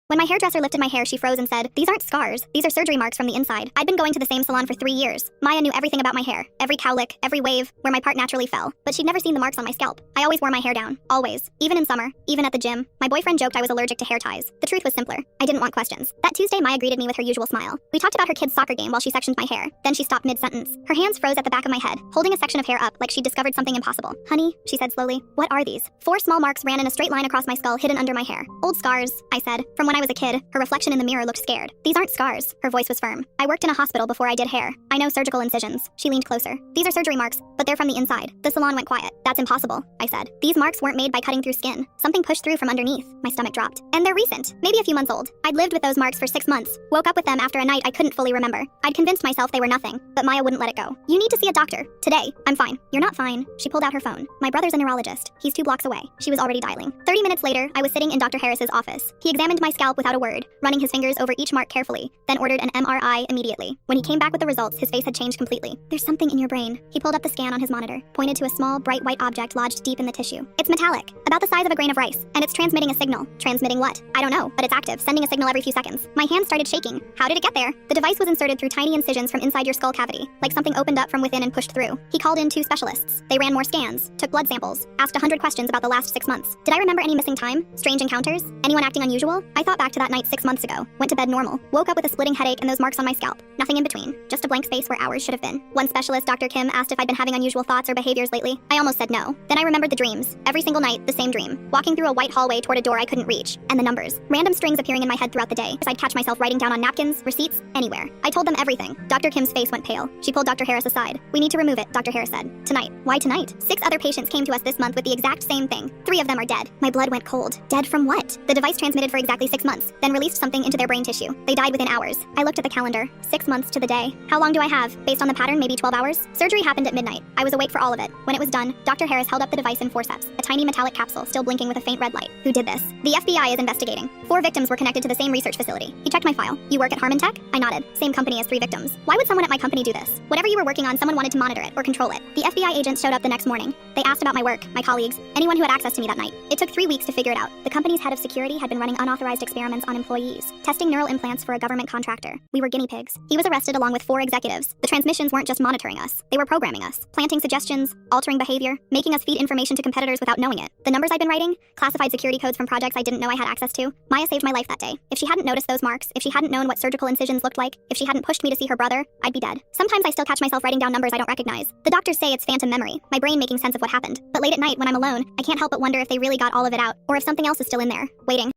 When my hairdresser lifted my hair, she froze and said, "These aren't scars. These are surgery marks from the inside." I'd been going to the same salon for 3 years. Maya knew everything about my hair, every cowlick, every wave, where my part naturally fell. But she'd never seen the marks on my scalp. I always wore my hair down. Always. Even in summer. Even at the gym. My boyfriend joked I was allergic to hair ties. The truth was simpler. I didn't want questions. That Tuesday, Maya greeted me with her usual smile. We talked about her kid's soccer game while she sectioned my hair. Then she stopped mid-sentence. Her hands froze at the back of my head, holding a section of hair up like she'd discovered something impossible. "Honey," she said slowly, "what are these?" 4 small marks ran in a straight line across my skull, hidden under my hair. "Old scars," I said. From when I was a kid. Her reflection in the mirror looked scared. "These aren't scars." Her voice was firm. "I worked in a hospital before I did hair. I know surgical incisions." She leaned closer. "These are surgery marks, but they're from the inside." The salon went quiet. "That's impossible," I said. "These marks weren't made by cutting through skin. Something pushed through from underneath." My stomach dropped. "And they're recent. Maybe a few months old. I'd lived with those marks for 6 months. Woke up with them after a night I couldn't fully remember. I'd convinced myself they were nothing, but Maya wouldn't let it go. "You need to see a doctor. Today." "I'm fine." "You're not fine." She pulled out her phone. "My brother's a neurologist. He's 2 blocks away." She was already dialing. 30 minutes later, I was sitting in Dr. Harris's office. He examined my scalp without a word, running his fingers over each mark carefully, then ordered an MRI immediately. When he came back with the results, his face had changed completely. "There's something in your brain." He pulled up the scan on his monitor, pointed to a small, bright white object lodged deep in the tissue. "It's metallic, about the size of a grain of rice, and it's transmitting a signal." "Transmitting what?" "I don't know, but it's active, sending a signal every few seconds." My hands started shaking. "How did it get there?" "The device was inserted through tiny incisions from inside your skull cavity, like something opened up from within and pushed through." He called in 2 specialists. They ran more scans, took blood samples, asked 100 questions about the last 6 months. Did I remember any missing time? Strange encounters? Anyone acting unusual? I thought back to that night 6 months ago. Went to bed normal. Woke up with a splitting headache and those marks on my scalp. Nothing in between. Just a blank space where hours should have been. One specialist, Dr. Kim, asked if I'd been having unusual thoughts or behaviors lately. I almost said no. Then I remembered the dreams. Every single night, the same dream. Walking through a white hallway toward a door I couldn't reach. And the numbers. Random strings appearing in my head throughout the day. I'd catch myself writing down on napkins, receipts, anywhere. I told them everything. Dr. Kim's face went pale. She pulled Dr. Harris aside. "We need to remove it," Dr. Harris said. "Tonight." "Why tonight?" 6 other patients came to us this month with the exact same thing. 3 of them are dead. My blood went cold. Dead from what? The device transmitted for exactly 6 months, then released something into their brain tissue. They died within hours. I looked at the calendar. 6 months to the day. How long do I have? Based on the pattern, maybe 12 hours? Surgery happened at midnight. I was awake for all of it. When it was done, Dr. Harris held up the device in forceps, a tiny metallic capsule still blinking with a faint red light. "Who did this?" "The FBI is investigating. 4 victims were connected to the same research facility." He checked my file. "You work at Harmon Tech?" I nodded. "Same company as 3 victims." "Why would someone at my company do this?" "Whatever you were working on, someone wanted to monitor it or control it." The FBI agents showed up the next morning. They asked about my work, my colleagues, anyone who had access to me that night. It took 3 weeks to figure it out. The company's head of security had been running unauthorized experiments on employees, testing neural implants for a government contractor. We were guinea pigs. He was arrested along with 4 executives. The transmissions weren't just monitoring us. They were programming us, planting suggestions, altering behavior, making us feed information to competitors without knowing it. The numbers I'd been writing, classified security codes from projects I didn't know I had access to. Maya saved my life that day. If she hadn't noticed those marks, if she hadn't known what surgical incisions looked like, if she hadn't pushed me to see her brother, I'd be dead. Sometimes I still catch myself writing down numbers I don't recognize. The doctors say it's phantom memory, my brain making sense of what happened. But late at night when I'm alone, I can't help but wonder if they really got all of it out, or if something else is still in there, waiting.